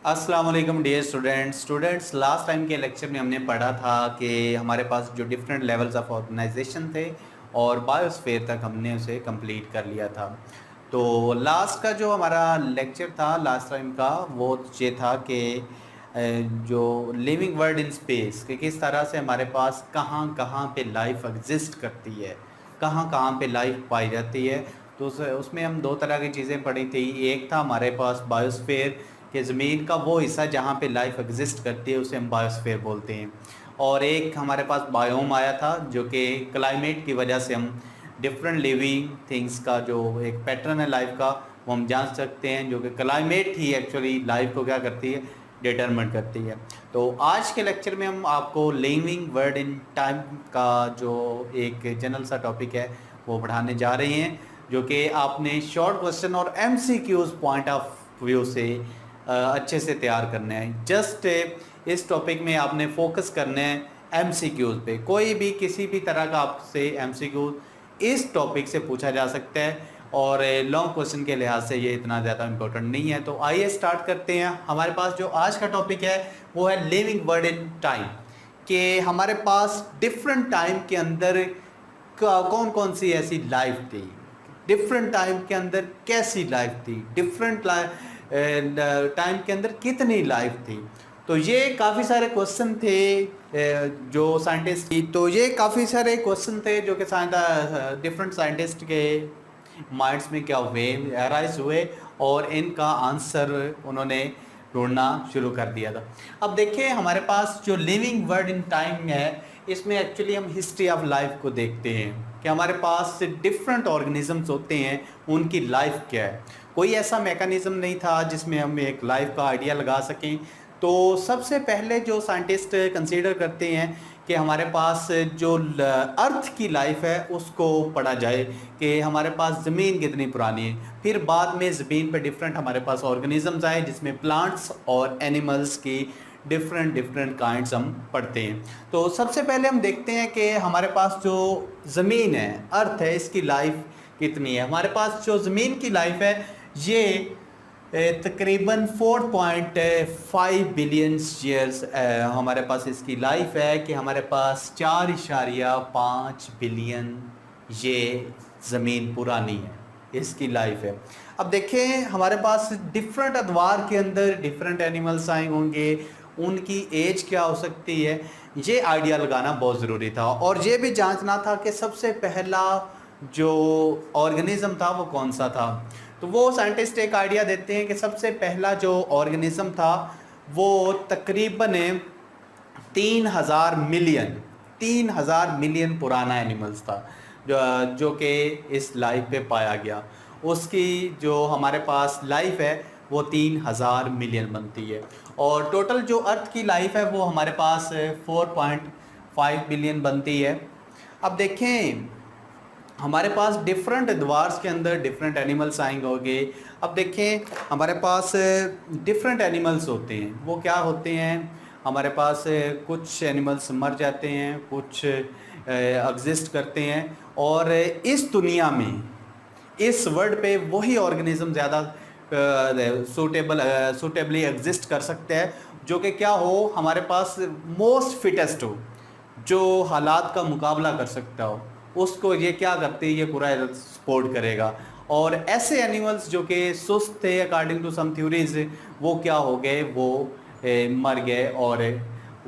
अस्सलाम वालेकुम dear students last time के लेक्चर में हमने पढ़ा था कि हमारे पास जो डिफरेंट लेवल्स ऑफ ऑर्गेनाइजेशन थे और बायोस्फीयर तक हमने उसे कंप्लीट कर लिया था। तो लास्ट का जो हमारा लेक्चर था लास्ट टाइम का वो ये था कि जो लिविंग वर्ल्ड इन स्पेस कि किस तरह से हमारे पास कहाँ कहाँ पे लाइफ एग्जिस्ट करती है, कहाँ कहाँ पे लाइफ पाई जाती है। तो उसमें हम दो तरह की चीज़ें पढ़ी थी। एक था हमारे पास बायोस्फीयर कि ज़मीन का वो हिस्सा जहाँ पे लाइफ एग्जिस्ट करती है उसे हम बायोस्फीयर बोलते हैं। और एक हमारे पास बायोम आया था जो कि क्लाइमेट की वजह से हम डिफरेंट लिविंग थिंग्स का जो एक पैटर्न है लाइफ का वो हम जान सकते हैं, जो कि क्लाइमेट ही एक्चुअली लाइफ को क्या करती है, डिटरमिन करती है। तो आज के लेक्चर में हम आपको लिविंग वर्ड इन टाइम का जो एक जनरल सा टॉपिक है वो पढ़ाने जा रहे हैं, जो कि आपने शॉर्ट क्वेश्चन और एमसीक्यूज पॉइंट ऑफ व्यू से अच्छे से तैयार करने हैं। जस्ट इस टॉपिक में आपने फोकस करना है एमसीक्यूज पे। कोई भी किसी भी तरह का आपसे एमसीक्यू इस टॉपिक से पूछा जा सकता है और लॉन्ग क्वेश्चन के लिहाज से ये इतना ज़्यादा इम्पोर्टेंट नहीं है। तो आइए स्टार्ट करते हैं। हमारे पास जो आज का टॉपिक है वो है लिविंग वर्ड इन टाइम, कि हमारे पास डिफरेंट टाइम के अंदर कौन कौन सी ऐसी लाइफ थी, डिफरेंट टाइम के अंदर कैसी लाइफ थी, डिफरेंट टाइम के अंदर कितनी लाइफ थी। तो ये काफ़ी सारे क्वेश्चन थे जो साइंटिस्ट की, तो ये काफ़ी सारे क्वेश्चन थे जो कि डिफरेंट साइंटिस्ट के माइंड्स में क्या हुए, अराइज हुए और इनका आंसर उन्होंने ढूंढना शुरू कर दिया था। अब देखिए हमारे पास जो लिविंग वर्ड इन टाइम है इसमें एक्चुअली हम हिस्ट्री ऑफ लाइफ को देखते हैं कि हमारे पास डिफरेंट ऑर्गेनिजम्स होते हैं, उनकी लाइफ क्या है। कोई ऐसा मैकेनिज्म नहीं था जिसमें हम एक लाइफ का आइडिया लगा सकें। तो सबसे पहले जो साइंटिस्ट कंसीडर करते हैं कि हमारे पास जो अर्थ की लाइफ है उसको पढ़ा जाए कि हमारे पास ज़मीन कितनी पुरानी है। फिर बाद में ज़मीन पे डिफरेंट हमारे पास ऑर्गेनिजम्स आए जिसमें प्लांट्स और एनिमल्स की डिफरेंट डिफरेंट काइंड्स हम पढ़ते हैं। तो सबसे पहले हम देखते हैं कि हमारे पास जो ज़मीन है, अर्थ है, इसकी लाइफ कितनी है। हमारे पास जो ज़मीन की लाइफ है ये तकरीबन 4.5 बिलियन ईयर्स हमारे पास इसकी लाइफ है, कि हमारे पास 4.5 बिलियन ये ज़मीन पुरानी है, इसकी लाइफ है। अब देखें हमारे पास डिफरेंट अदवार के अंदर डिफरेंट एनिमल्स आए होंगे, उनकी एज क्या हो सकती है, ये आइडिया लगाना बहुत ज़रूरी था। और ये भी जांचना था कि सबसे पहला जो ऑर्गेनिज्म था वो कौन सा था। तो वो साइंटिस्ट एक आइडिया देते हैं कि सबसे पहला जो ऑर्गेनिज्म था वो तकरीबन 3,000 मिलियन पुराना एनिमल्स था जो कि इस लाइफ पे पाया गया। उसकी जो हमारे पास लाइफ है वो 3,000 मिलियन बनती है। और टोटल जो अर्थ की लाइफ है वो हमारे पास 4.5 बिलियन बनती है। अब देखें हमारे पास डिफरेंट द्वार्स के अंदर डिफरेंट एनिमल्स आएंगे होंगे। अब देखें हमारे पास डिफरेंट एनिमल्स होते हैं, वो क्या होते हैं, हमारे पास कुछ एनिमल्स मर जाते हैं, कुछ एग्जिस्ट करते हैं। और इस दुनिया में इस वर्ल्ड पे वही ऑर्गेनिज्म ज़्यादा सूटेबली एग्जिस्ट कर सकते हैं जो कि क्या हो, हमारे पास मोस्ट फिटेस्ट हो, जो हालात का मुकाबला कर सकता हो, उसको ये क्या करते हैं, ये पूरा सपोर्ट करेगा। और ऐसे एनिमल्स जो कि सुस्त थे अकॉर्डिंग टू सम थ्योरीज, वो क्या हो गए, वो मर गए और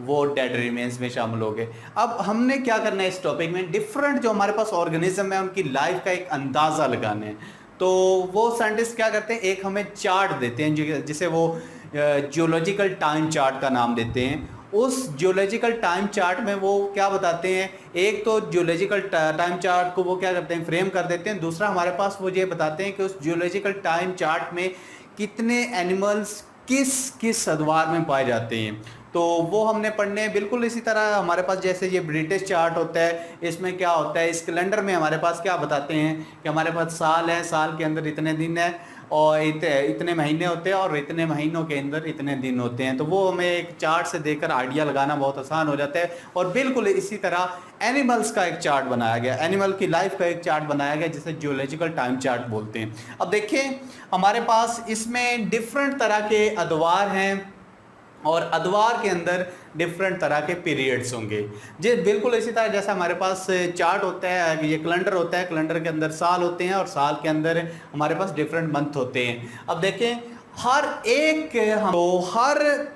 वो डेड रिमेन्स में शामिल हो गए। अब हमने क्या करना है इस टॉपिक में, डिफरेंट जो हमारे पास ऑर्गेनिज्म है उनकी लाइफ का एक अंदाज़ा लगाना है। तो वो साइंटिस्ट क्या करते हैं, एक हमें चार्ट देते हैं जिसे वो जियोलॉजिकल टाइम चार्ट का नाम देते हैं। उस जियोलॉजिकल टाइम चार्ट में वो क्या बताते हैं, एक तो जियोलॉजिकल टाइम चार्ट को वो क्या करते हैं, फ्रेम कर देते हैं। दूसरा हमारे पास वो ये बताते हैं कि उस जियोलॉजिकल टाइम चार्ट में कितने एनिमल्स किस किस अदवार में पाए जाते हैं। तो वो हमने पढ़ने हैं। बिल्कुल इसी तरह हमारे पास जैसे ये ब्रिटिश चार्ट होता है, इसमें क्या होता है, इस कैलेंडर में हमारे पास क्या बताते हैं कि हमारे पास साल है, साल के अंदर इतने दिन है और इतने महीने होते हैं और इतने महीनों के अंदर इतने दिन होते हैं। तो वो हमें एक चार्ट से देखकर आइडिया लगाना बहुत आसान हो जाता है। और बिल्कुल इसी तरह एनिमल्स का एक चार्ट बनाया गया, एनिमल की लाइफ का एक चार्ट बनाया गया जिसे जियोलॉजिकल टाइम चार्ट बोलते हैं। अब देखिए हमारे पास इसमें डिफरेंट तरह के अदवार हैं और अदवार के अंदर डिफरेंट तरह के पीरियड्स होंगे। जी बिल्कुल इसी तरह जैसे हमारे पास चार्ट होता है, ये कैलेंडर होता है, कैलेंडर के अंदर साल होते हैं और साल के अंदर हमारे पास डिफरेंट मंथ होते हैं। अब देखें हर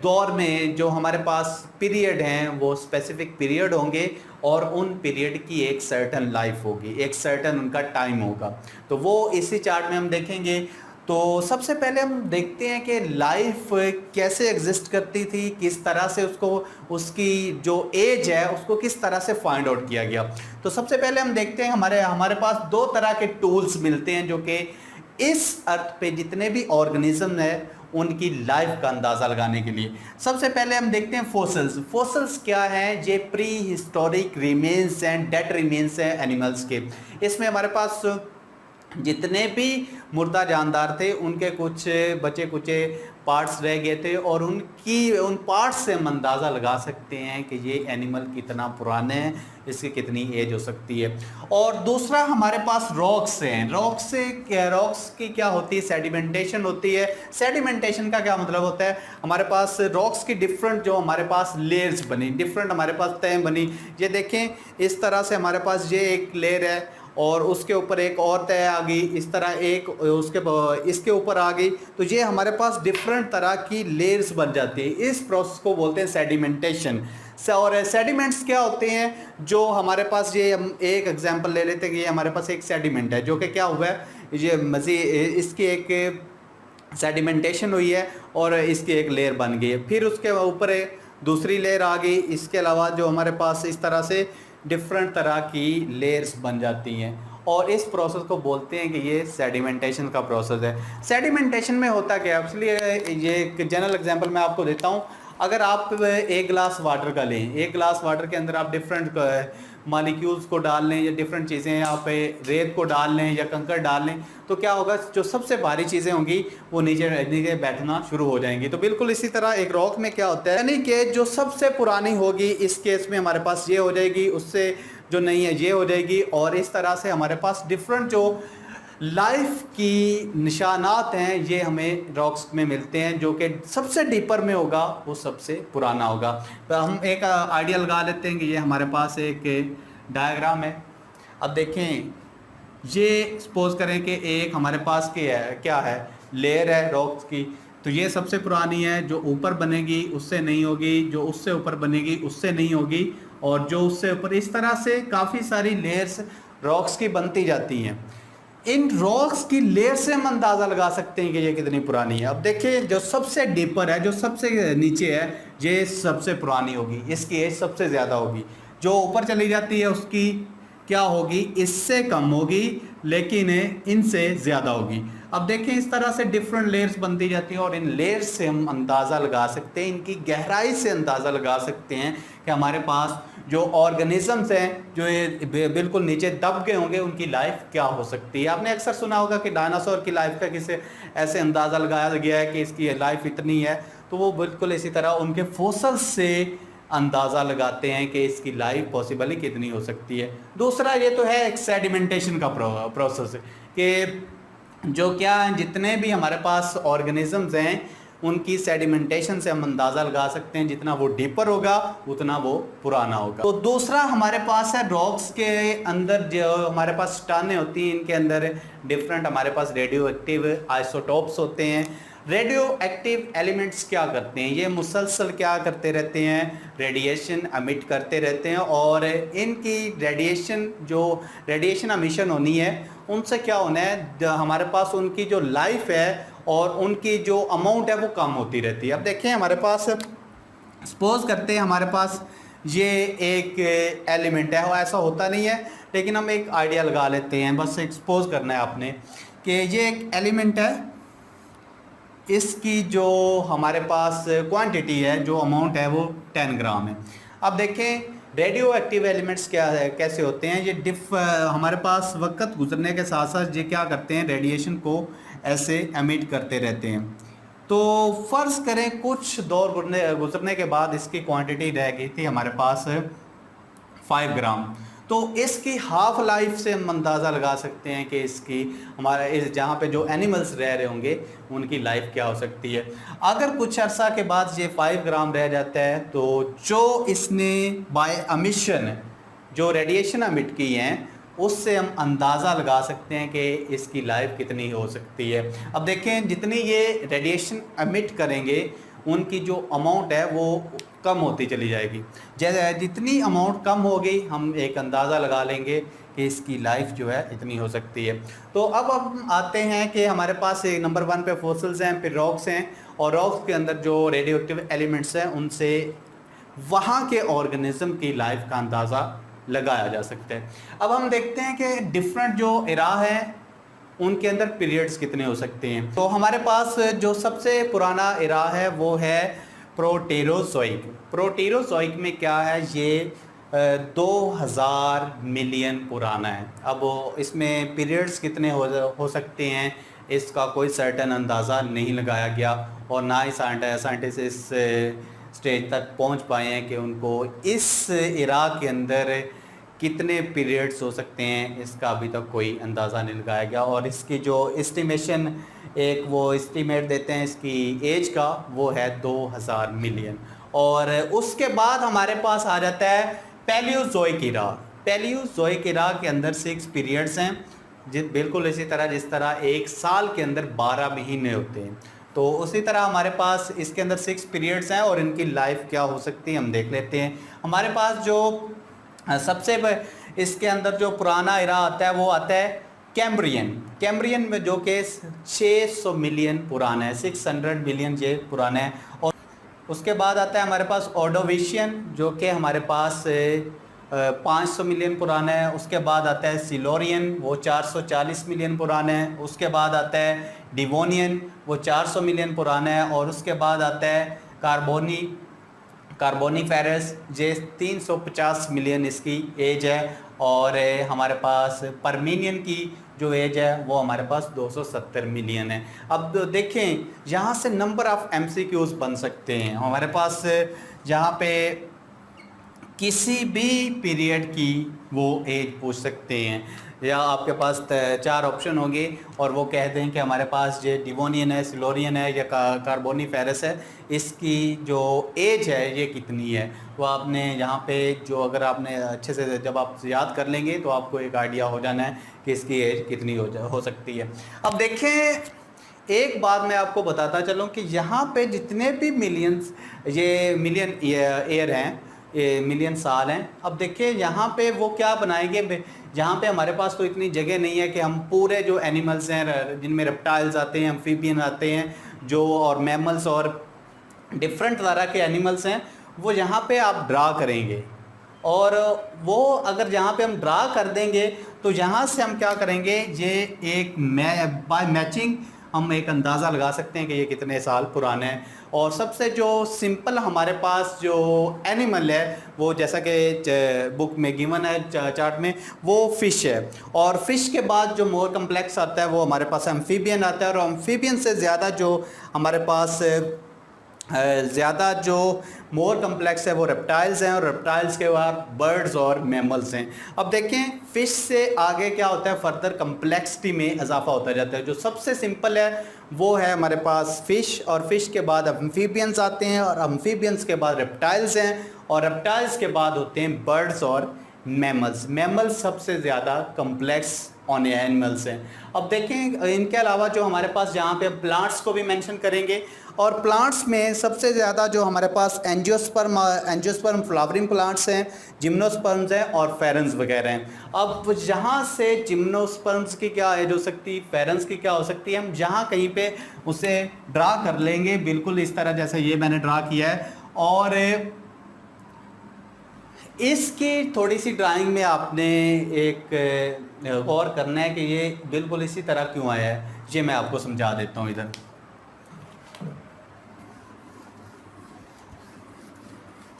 दौर में जो हमारे पास पीरियड हैं वो स्पेसिफिक पीरियड होंगे और उन पीरियड की एक सर्टन लाइफ होगी, एक सर्टन उनका टाइम होगा। तो वो इसी चार्ट में हम देखेंगे। तो सबसे पहले हम देखते हैं कि लाइफ कैसे एग्जिस्ट करती थी, किस तरह से उसको, उसकी जो एज है उसको किस तरह से फाइंड आउट किया गया। तो सबसे पहले हम देखते हैं हमारे पास दो तरह के टूल्स मिलते हैं जो कि इस अर्थ पे जितने भी ऑर्गेनिज्म है उनकी लाइफ का अंदाज़ा लगाने के लिए। सबसे पहले हम देखते हैं फोसिल्स। फोसिल्स क्या हैं? ये pre historic remains and dead remains हैं एनिमल्स के। इसमें हमारे पास जितने भी मुर्दा जानदार थे उनके कुछ बचे कुचे पार्ट्स रह गए थे और उन पार्ट्स से हम अंदाज़ा लगा सकते हैं कि ये एनिमल कितना पुराने हैं, इसकी कितनी एज हो सकती है। और दूसरा हमारे पास रॉक्स हैं। रॉक्स की क्या होती है? सेडिमेंटेशन होती है। सेडिमेंटेशन का क्या मतलब होता है? हमारे पास रॉक्स की डिफरेंट जो हमारे पास लेयर्स बनी, डिफरेंट हमारे पास तय बनी। ये देखें इस तरह से हमारे पास ये एक लेयर है और उसके ऊपर एक और तय आ गई, इस तरह एक इसके ऊपर आ गई। तो ये हमारे पास डिफरेंट तरह की लेयर्स बन जाती है। इस प्रोसेस को बोलते हैं सेडिमेंटेशन। और सेडिमेंट्स क्या होते हैं? जो हमारे पास, ये हम एक एग्जांपल ले लेते हैं कि ये हमारे पास एक सेडिमेंट है जो कि क्या हुआ है, ये मज़ीद इसकी एक सेडिमेंटेशन हुई है और इसकी एक लेयर बन गई है। फिर उसके ऊपर एक दूसरी लेयर आ गई। इसके अलावा जो हमारे पास इस तरह से डिफरेंट तरह की लेयर्स बन जाती हैं और इस प्रोसेस को बोलते हैं कि ये सेडिमेंटेशन का प्रोसेस है। सेडिमेंटेशन में होता क्या है? इसलिए ये एक जनरल एग्जांपल मैं आपको देता हूँ। अगर आप एक गिलास वाटर का लें, एक गिलास वाटर के अंदर आप डिफरेंट मालिक्यूल्स को डाल लें या डिफरेंट चीज़ें यहाँ पे रेत को डाल लें या कंकड़ डाल लें, तो क्या होगा? जो सबसे भारी चीज़ें होंगी वो नीचे बैठना शुरू हो जाएंगी। तो बिल्कुल इसी तरह एक रॉक में क्या होता है, यानी कि जो सबसे पुरानी होगी इस केस में हमारे पास ये हो जाएगी, उससे जो नहीं है ये हो जाएगी। और इस तरह से हमारे पास डिफरेंट जो लाइफ की निशानात हैं ये हमें रॉक्स में मिलते हैं। जो कि सबसे डीपर में होगा वो सबसे पुराना होगा। तो हम एक आइडिया लगा लेते हैं कि ये हमारे पास एक डायग्राम है। अब देखें, ये सपोज करें कि एक हमारे पास क्या है लेयर है रॉक्स की। तो ये सबसे पुरानी है, जो ऊपर बनेगी उससे नहीं होगी, जो उससे ऊपर बनेगी उससे नहीं होगी, और जो उससे ऊपर, इस तरह से काफ़ी सारी लेयर्स रॉक्स की बनती जाती हैं। इन रॉक्स की लेयर से हम अंदाज़ा लगा सकते हैं कि ये कितनी पुरानी है। अब देखिए जो सबसे डीपर है, जो सबसे नीचे है, ये सबसे पुरानी होगी, इसकी एज सबसे ज़्यादा होगी। जो ऊपर चली जाती है उसकी क्या होगी? इससे कम होगी लेकिन इनसे ज़्यादा होगी। अब देखें इस तरह से डिफरेंट लेयर्स बनती जाती हैं और इन लेयर्स से हम अंदाज़ा लगा सकते हैं, इनकी गहराई से अंदाज़ा लगा सकते हैं कि हमारे पास जो ऑर्गेनिजम्स हैं जो ये बिल्कुल नीचे दब गए होंगे उनकी लाइफ क्या हो सकती है। आपने अक्सर सुना होगा कि डायनासोर की लाइफ का किसे ऐसे अंदाज़ा लगाया गया है कि इसकी लाइफ इतनी है। तो वो बिल्कुल इसी तरह उनके फोसिल्स से अंदाज़ा लगाते हैं कि इसकी लाइफ पॉसिबली कितनी हो सकती है। दूसरा ये तो है एक सेडिमेंटेशन का प्रोसेस कि जो क्या है, जितने भी हमारे पास ऑर्गेनिजम्स हैं उनकी सेडिमेंटेशन से हम अंदाज़ा लगा सकते हैं। जितना वो डीपर होगा उतना वो पुराना होगा। तो दूसरा हमारे पास है रॉक्स के अंदर जो हमारे पास चट्टानें होती हैं, इनके अंदर डिफरेंट हमारे पास रेडियो एक्टिव आइसोटोप्स होते हैं। रेडियो एक्टिव एलिमेंट्स क्या करते हैं? ये मुसलसल क्या करते रहते हैं? रेडिएशन एमिट करते रहते हैं और इनकी रेडिएशन एमिशन होनी है, उनसे क्या होना है, हमारे पास उनकी जो लाइफ है और उनकी जो अमाउंट है वो कम होती रहती है। अब देखें हमारे पास, सपोज करते हैं हमारे पास ये एक एलिमेंट है, वो ऐसा होता नहीं है लेकिन हम एक आइडिया लगा लेते हैं, बस एक्सपोज करना है आपने कि ये एक एलिमेंट है, इसकी जो हमारे पास क्वांटिटी है, जो अमाउंट है वो 10 ग्राम है। अब देखें रेडियो एक्टिव एलिमेंट्स क्या है, कैसे होते हैं ये हमारे पास वक्त गुजरने के साथ साथ ये क्या करते हैं, रेडिएशन को ऐसे एमिट करते रहते हैं। तो फ़र्ज़ करें कुछ दौर गुजरने के बाद इसकी क्वांटिटी रह गई थी हमारे पास 5 ग्राम। तो इसकी हाफ लाइफ से हम अंदाज़ा लगा सकते हैं कि इसकी हमारा इस जहाँ पे जो एनिमल्स रह रहे होंगे उनकी लाइफ क्या हो सकती है। अगर कुछ अर्सा के बाद ये 5 ग्राम रह जाता है तो जो इसने बाय एमिशन जो रेडिएशन एमिट की हैं उससे हम अंदाज़ा लगा सकते हैं कि इसकी लाइफ कितनी हो सकती है। अब देखें जितनी ये रेडिएशन एमिट करेंगे उनकी जो अमाउंट है वो कम होती चली जाएगी। जैसे जितनी अमाउंट कम होगी हम एक अंदाज़ा लगा लेंगे कि इसकी लाइफ जो है इतनी हो सकती है। तो अब हम आते हैं कि हमारे पास नंबर 1 पे फॉसिल्स हैं, फिर रॉक्स हैं, और रॉक्स के अंदर जो रेडियो एक्टिव एलिमेंट्स हैं उनसे वहाँ के ऑर्गेनिज्म की लाइफ का अंदाज़ा लगाया जा सकता है। अब हम देखते हैं कि डिफरेंट जो इरा है उनके अंदर पीरियड्स कितने हो सकते हैं। तो हमारे पास जो सबसे पुराना इरा है वो है प्रोटेरोजोइक। प्रोटेरोजोइक में क्या है, ये 2000 मिलियन पुराना है। अब इसमें पीरियड्स कितने हो सकते हैं इसका कोई सर्टेन अंदाज़ा नहीं लगाया गया, और ना ही साइंटिस्ट इस स्टेज तक पहुंच पाए हैं कि उनको इस इरा के अंदर कितने पीरियड्स हो सकते हैं इसका अभी तक कोई अंदाज़ा नहीं लगाया गया। और इसकी जो एस्टिमेशन एक वो एस्टिमेट देते हैं इसकी एज का वो है 2000 मिलियन। और उसके बाद हमारे पास आ जाता है पैलियोजोइक इरा। पैलियोजोइक इरा के अंदर 6 पीरियड्स हैं, बिल्कुल इसी तरह जिस तरह एक साल के अंदर 12 महीने होते हैं। तो उसी तरह हमारे पास इसके अंदर 6 पीरियड्स हैं और इनकी लाइफ क्या हो सकती है हम देख लेते हैं। हमारे पास जो सबसे इसके अंदर जो पुराना इरा आता है वो आता है कैम्ब्रियन। कैम्ब्रियन में जो कि 600 मिलियन पुराना है, 600 मिलियन ये पुराना है। और उसके बाद आता है हमारे पास ऑर्डोविशियन जो कि हमारे पास 500 मिलियन पुराना है। उसके बाद आता है सिलोरियन, वो 440 मिलियन पुराना है। उसके बाद आता है डिवोनियन, वो 400 मिलियन पुराना है। और उसके बाद आता है कार्बोनीफेरस, जे 350 मिलियन इसकी एज है। और हमारे पास परमीनियन की जो एज है वो हमारे पास 270 मिलियन है। अब देखें यहाँ से नंबर ऑफ़ MCQs बन सकते हैं हमारे पास, जहाँ पे किसी भी पीरियड की वो एज पूछ सकते हैं, या आपके पास 4 ऑप्शन होंगे और वो कहते हैं कि हमारे पास ये डिवोनियन है, सिलोरियन है या कार्बोनीफेरस है, इसकी जो एज है ये कितनी है। तो आपने यहाँ पे जो अगर आपने अच्छे से जब आप याद कर लेंगे तो आपको एक आइडिया हो जाना है कि इसकी एज कितनी हो सकती है। अब देखें एक बात मैं आपको बताता चलूँ कि यहाँ पे जितने भी मिलियन ईयर हैं, ये मिलियन साल हैं। अब देखिए यहाँ पे वो क्या बनाएंगे, जहाँ पे हमारे पास तो इतनी जगह नहीं है कि हम पूरे जो एनिमल्स हैं जिनमें रेप्टाइल्स आते हैं, एम्फीबियन आते हैं जो, और मैमल्स और डिफरेंट तरह के एनिमल्स हैं, वो यहाँ पे आप ड्रा करेंगे। और वो अगर जहाँ पे हम ड्रा कर देंगे तो यहाँ से हम क्या करेंगे, ये एक बाय मैचिंग हम एक अंदाज़ा लगा सकते हैं कि ये कितने साल पुराने हैं। और सबसे जो सिंपल हमारे पास जो एनिमल है वो जैसा कि बुक में गिवन है चार्ट में, वो फ़िश है। और फ़िश के बाद जो मोर कम्प्लेक्स आता है वो हमारे पास एम्फीबियन आता है। और एम्फीबियन से ज़्यादा जो हमारे पास ज़्यादा जो मोर कम्प्लेक्स है वो रेप्टाइल्स हैं, और रेप्टाइल्स के बाद बर्ड्स और मैमल्स हैं। अब देखें फ़िश से आगे क्या होता है, फर्दर कम्प्लेक्सिटी में इजाफा होता जाता है। जो सबसे सिंपल है वो है हमारे पास फ़िश, और फ़िश के बाद एम्फीबियंस आते हैं, और एम्फीबियंस के बाद रेप्टाइल्स हैं, और रेप्टाइल्स के बाद होते हैं बर्ड्स और मैमल्स। मैमल्स सबसे ज़्यादा कम्प्लेक्स ऑन एनिमल्स हैं। अब देखें इनके अलावा जो हमारे पास जहाँ पे प्लांट्स को भी मेंशन करेंगे, और प्लांट्स में सबसे ज़्यादा जो हमारे पास एंजियोस्पर्म फ्लावरिंग प्लांट्स हैं, जिम्नोस्पर्म्स हैं और फेरेंस वगैरह हैं। अब जहाँ से जिम्नोस्पर्म्स की क्या एज हो सकती है, फेरेंस की क्या हो सकती है, हम जहाँ कहीं पे उसे ड्रा कर लेंगे बिल्कुल इस तरह जैसे ये मैंने ड्रा किया है। और इसकी थोड़ी सी ड्राइंग में आपने एक गौर करना है कि ये बिल्कुल इसी तरह क्यों आया है, ये मैं आपको समझा देता हूँ। इधर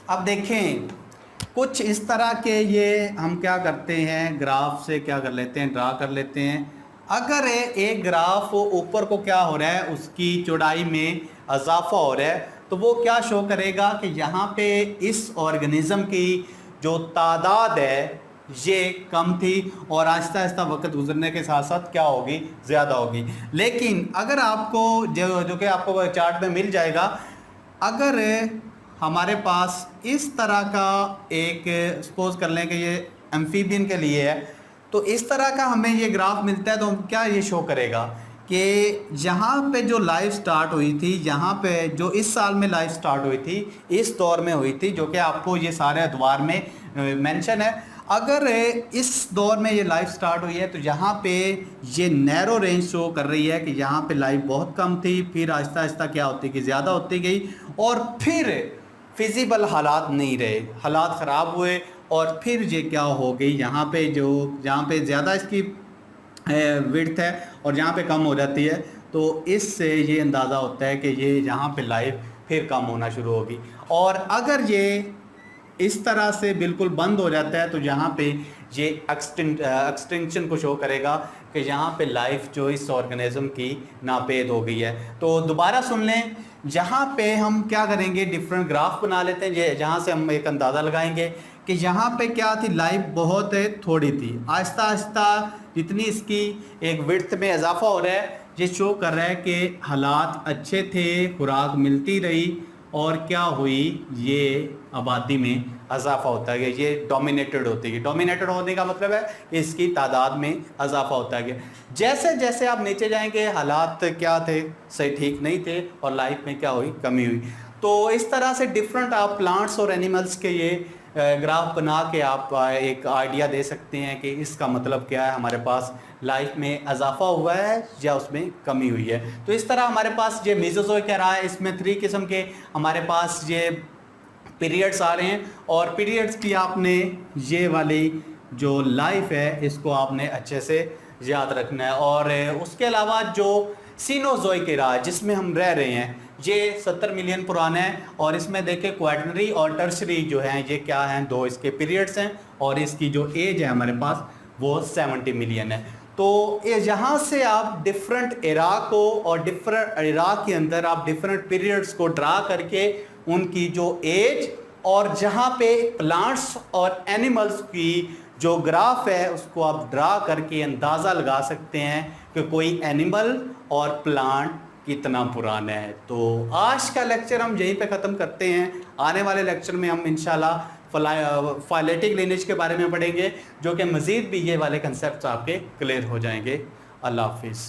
अब देखें कुछ इस तरह के ये हम क्या करते हैं, ग्राफ से क्या कर लेते हैं, ड्रा कर लेते हैं। अगर एक ग्राफ ऊपर को क्या हो रहा है, उसकी चौड़ाई में इजाफा हो रहा है, तो वो क्या शो करेगा कि यहाँ पे इस ऑर्गेनिज्म की जो तादाद है ये कम थी और आहिस्ता आहिस्ता वक्त गुजरने के साथ साथ क्या होगी, ज़्यादा होगी। लेकिन अगर आपको जो कि आपको चार्ट में मिल जाएगा, अगर हमारे पास इस तरह का एक, सपोज कर लें कि ये एम्फीबियन के लिए है, तो इस तरह का हमें ये ग्राफ मिलता है, तो क्या ये शो करेगा कि यहाँ पे जो लाइफ स्टार्ट हुई थी, यहाँ पे जो इस साल में लाइफ स्टार्ट हुई थी, इस दौर में हुई थी, जो कि आपको ये सारे अदवार में मेंशन है। अगर इस दौर में ये लाइफ स्टार्ट हुई है, तो यहाँ पे ये नैरो रेंज शो कर रही है कि यहाँ पे लाइफ बहुत कम थी, फिर आहिस्ता आहिस्ता क्या होती गई, ज़्यादा होती गई, और फिर फिजिबल हालात नहीं रहे, हालात ख़राब हुए, और फिर ये क्या हो गई, यहाँ पे जहाँ पे ज़्यादा इसकी विड्थ है और जहाँ पे कम हो जाती है, तो इससे ये अंदाज़ा होता है कि ये यहाँ पे लाइफ फिर कम होना शुरू होगी। और अगर ये इस तरह से बिल्कुल बंद हो जाता है, तो यहाँ पे ये एक्सटिंक्शन को शो करेगा कि यहाँ पे लाइफ जो इस ऑर्गेनिज्म की नापेद हो गई है। तो दोबारा सुन लें, यहाँ पे हम क्या करेंगे, डिफरेंट ग्राफ बना लेते हैं, जहाँ से हम एक अंदाज़ा लगाएंगे कि यहाँ पे क्या थी, लाइफ बहुत थोड़ी थी, आहिस्ता आहिस्ता जितनी इसकी एक विड्थ में इजाफा हो रहा है, ये शो कर रहा है कि हालात अच्छे थे, खुराक मिलती रही, और क्या हुई, ये आबादी में इजाफा होता गया, ये डोमिनेटेड होती गई। डोमिनेटेड होने का मतलब है कि इसकी तादाद में इजाफा होता गया। जैसे जैसे आप नीचे जाएंगे, हालात क्या थे, सही ठीक नहीं थे, और लाइफ में क्या हुई, कमी हुई। तो इस तरह से डिफरेंट आप प्लांट्स और एनिमल्स के ये ग्राफ बना के आप एक आइडिया दे सकते हैं कि इसका मतलब क्या है, हमारे पास लाइफ में इजाफा हुआ है या उसमें कमी हुई है। तो इस तरह हमारे पास ये मेसोजोइक कह रहा है, इसमें 3 किस्म के हमारे पास ये पीरियड्स आ रहे हैं, और पीरियड्स की आपने ये वाली जो लाइफ है, इसको आपने अच्छे से याद रखना है। और उसके अलावा जो सीनोजोइक एरा है जिसमें हम रह रहे हैं, ये 70 मिलियन पुराना है, और इसमें देखें क्वाटरनरी और टर्शरी जो हैं, ये क्या हैं, 2 इसके पीरियड्स हैं, और इसकी जो एज है हमारे पास वो 70 मिलियन है। तो यहाँ से आप डिफरेंट एरा को, और डिफरेंट एरा के अंदर आप डिफरेंट पीरियड्स को ड्रा करके उनकी जो एज और जहाँ पे प्लांट्स और एनिमल्स की जो ग्राफ है उसको आप ड्रा करके अंदाज़ा लगा सकते हैं कि कोई एनिमल और प्लांट कितना पुराना है। तो आज का लेक्चर हम यहीं पे ख़त्म करते हैं। आने वाले लेक्चर में हम इंशाल्लाह फाइलेटिक लिनेज के बारे में पढ़ेंगे, जो कि मज़ीद भी ये वाले कंसेप्ट आपके क्लियर हो जाएंगे। अल्लाह हाफिज़।